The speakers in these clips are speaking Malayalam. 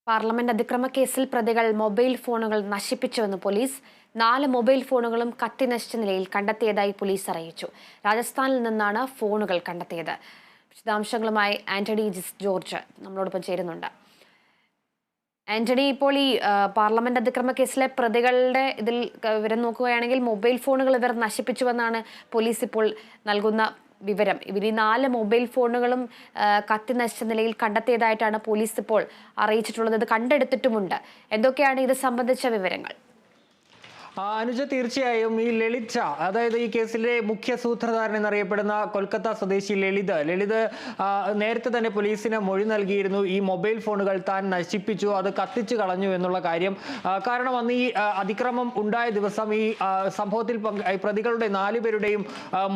പാർലമെന്റ് അതിക്രമ കേസിൽ പ്രതികൾ മൊബൈൽ ഫോണുകൾ നശിപ്പിച്ചുവെന്ന് പോലീസ്. 4 മൊബൈൽ ഫോണുകളും കത്തിനശിച്ച നിലയിൽ കണ്ടെത്തിയതായി പോലീസ് അറിയിച്ചു. രാജസ്ഥാനിൽ നിന്നാണ് ഫോണുകൾ കണ്ടെത്തിയത്. വിശദാംശങ്ങളുമായി ആന്റണി ജോർജ് നമ്മളോടൊപ്പം ചേരുന്നുണ്ട്. ആന്റണി, ഇപ്പോൾ ഈ പാർലമെന്റ് അതിക്രമ കേസിലെ പ്രതികളുടെ ഇതിൽ വിവരം നോക്കുകയാണെങ്കിൽ മൊബൈൽ ഫോണുകൾ ഇവർ നശിപ്പിച്ചുവെന്നാണ് പോലീസ് ഇപ്പോൾ നൽകുന്ന വിവരം. ഇവർ ഈ 4 മൊബൈൽ ഫോണുകളും കത്തി നശിച്ച നിലയിൽ കണ്ടെത്തിയതായിട്ടാണ് പോലീസ് ഇപ്പോൾ അറിയിച്ചിട്ടുള്ളത്. ഇത് കണ്ടെടുത്തിട്ടുമുണ്ട്. എന്തൊക്കെയാണ് ഇത് സംബന്ധിച്ച വിവരങ്ങൾ? അനുജ, തീർച്ചയായും ഈ ലളിത് ഷാ, അതായത് ഈ കേസിലെ മുഖ്യ സൂത്രധാരൻ എന്നറിയപ്പെടുന്ന കൊൽക്കത്ത സ്വദേശി ലളിത് നേരത്തെ തന്നെ പോലീസിന് മൊഴി നൽകിയിരുന്നു. ഈ മൊബൈൽ ഫോണുകൾ താൻ നശിപ്പിച്ചു, അത് കത്തിച്ചു കളഞ്ഞു എന്നുള്ള കാര്യം. കാരണം അന്ന് ഈ അതിക്രമം ഉണ്ടായ ദിവസം ഈ സംഭവത്തിൽ പ്രതികളുടെ 4 പേരുടെയും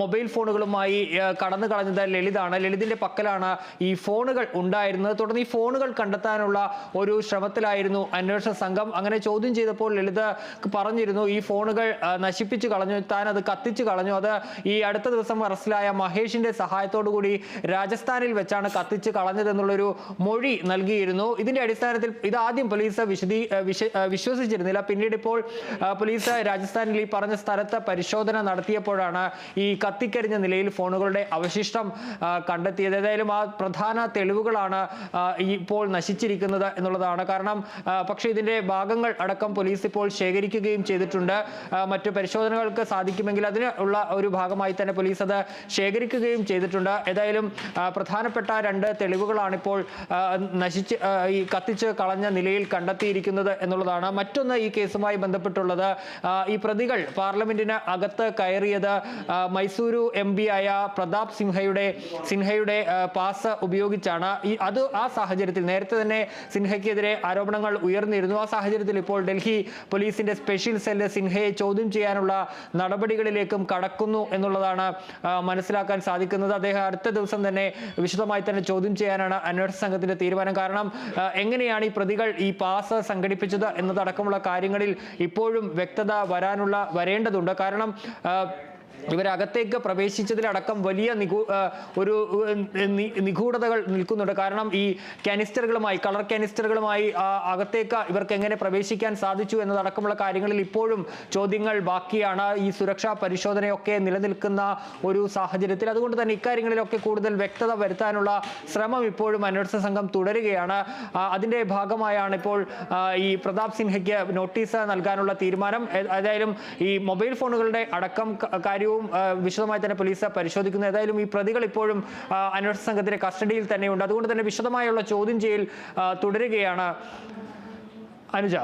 മൊബൈൽ ഫോണുകളുമായി കടന്നു കളഞ്ഞത് ലളിതാണ്. ലളിതിന്റെ പക്കലാണ് ഈ ഫോണുകൾ ഉണ്ടായിരുന്നത്. തുടർന്ന് ഈ ഫോണുകൾ കണ്ടെത്താനുള്ള ഒരു ശ്രമത്തിലായിരുന്നു അന്വേഷണ സംഘം. അങ്ങനെ ചോദ്യം ചെയ്തപ്പോൾ ലളിത് പറഞ്ഞിരുന്നു, ഈ ഫോണുകൾ നശിപ്പിച്ചു കളഞ്ഞു, താൻ അത് കത്തിച്ചു കളഞ്ഞു. അത് ഈ അടുത്ത ദിവസം അറസ്റ്റിലായ മഹേഷിന്റെ സഹായത്തോടു കൂടി രാജസ്ഥാനിൽ വെച്ചാണ് കത്തിച്ചു കളഞ്ഞതെന്നുള്ളൊരു മൊഴി നൽകിയിരുന്നു. ഇതിന്റെ അടിസ്ഥാനത്തിൽ ഇത് ആദ്യം പോലീസ് വിശ്വസിച്ചിരുന്നില്ല. പിന്നീട് ഇപ്പോൾ പോലീസ് രാജസ്ഥാനിൽ ഈ പറഞ്ഞ സ്ഥലത്ത് പരിശോധന നടത്തിയപ്പോഴാണ് ഈ കത്തിക്കരിഞ്ഞ നിലയിൽ ഫോണുകളുടെ അവശിഷ്ടം കണ്ടെത്തിയത്. ഏതായാലും ആ പ്രധാന തെളിവുകളാണ് ഇപ്പോൾ നശിച്ചിരിക്കുന്നത് എന്നുള്ളതാണ്. കാരണം പക്ഷേ ഇതിന്റെ ഭാഗങ്ങൾ അടക്കം പോലീസ് ഇപ്പോൾ ശേഖരിക്കുകയും ചെയ്തിട്ടുണ്ട്. മറ്റു പരിശോധനകൾക്ക് സാധിക്കുമെങ്കിൽ അതിനുള്ള ഒരു ഭാഗമായി തന്നെ പോലീസ് അത് ശേഖരിക്കുകയും ചെയ്തിട്ടുണ്ട്. ഏതായാലും പ്രധാനപ്പെട്ട 2 തെളിവുകളാണ് ഇപ്പോൾ ഈ കത്തിച്ച് കളഞ്ഞ നിലയിൽ കണ്ടെത്തിയിരിക്കുന്നത് എന്നുള്ളതാണ്. മറ്റൊന്ന് ഈ കേസുമായി ബന്ധപ്പെട്ടുള്ളത്, ഈ പ്രതികൾ പാർലമെന്റിന് അകത്ത് കയറിയത് മൈസൂരു MP ആയ പ്രതാപ് സിൻഹയുടെ പാസ് ഉപയോഗിച്ചാണ്. ആ സാഹചര്യത്തിൽ നേരത്തെ തന്നെ സിൻഹയ്ക്കെതിരെ ആരോപണങ്ങൾ ഉയർന്നിരുന്നു. ആ സാഹചര്യത്തിൽ ഇപ്പോൾ ഡൽഹി പോലീസിന്റെ സ്പെഷ്യൽ സെല്ല് സിൻഹയെ ചോദ്യം ചെയ്യാനുള്ള നടപടികളിലേക്കും കടക്കുന്നു എന്നുള്ളതാണ് മനസ്സിലാക്കാൻ സാധിക്കുന്നത്. അദ്ദേഹം അടുത്ത ദിവസം തന്നെ വിശദമായി തന്നെ ചോദ്യം ചെയ്യാനാണ് അന്വേഷണ സംഘത്തിന്റെ തീരുമാനം. കാരണം എങ്ങനെയാണ് ഈ പ്രതികൾ ഈ പാസ് സംഘടിപ്പിച്ചത് എന്നതടക്കമുള്ള കാര്യങ്ങളിൽ ഇപ്പോഴും വ്യക്തത വരേണ്ടതുണ്ട്. കാരണം ഇവരകത്തേക്ക് പ്രവേശിച്ചതിലടക്കം വലിയ നിഗൂഢതകൾ നിൽക്കുന്നുണ്ട്. കാരണം ഈ കളർ കാനിസ്റ്ററുകളുമായി അകത്തേക്ക് ഇവർക്ക് എങ്ങനെ പ്രവേശിക്കാൻ സാധിച്ചു എന്നതടക്കമുള്ള കാര്യങ്ങളിൽ ഇപ്പോഴും ചോദ്യങ്ങൾ ബാക്കിയാണ്. ഈ സുരക്ഷാ പരിശോധനയൊക്കെ നിലനിൽക്കുന്ന ഒരു സാഹചര്യത്തിൽ അതുകൊണ്ട് തന്നെ ഇക്കാര്യങ്ങളിലൊക്കെ കൂടുതൽ വ്യക്തത വരുത്താനുള്ള ശ്രമം ഇപ്പോഴും അന്വേഷണ സംഘം തുടരുകയാണ്. അതിന്റെ ഭാഗമായാണ് ഇപ്പോൾ ഈ പ്രതാപ് സിൻഹയ്ക്ക് നോട്ടീസ് നൽകാനുള്ള തീരുമാനം. ഏതായാലും ഈ മൊബൈൽ ഫോണുകളുടെ അടക്കം കാര്യവും വിശദമായി തന്നെ പോലീസ് പരിശോധിക്കുന്നു. ഏതായാലും ഈ പ്രതികൾ ഇപ്പോഴും അന്വേഷണ സംഘത്തിന്റെ കസ്റ്റഡിയിൽ തന്നെയുണ്ട്. അതുകൊണ്ട് തന്നെ വിശദമായുള്ള ചോദ്യം ചെയ്യൽ തുടരുകയാണ്. അനുജ.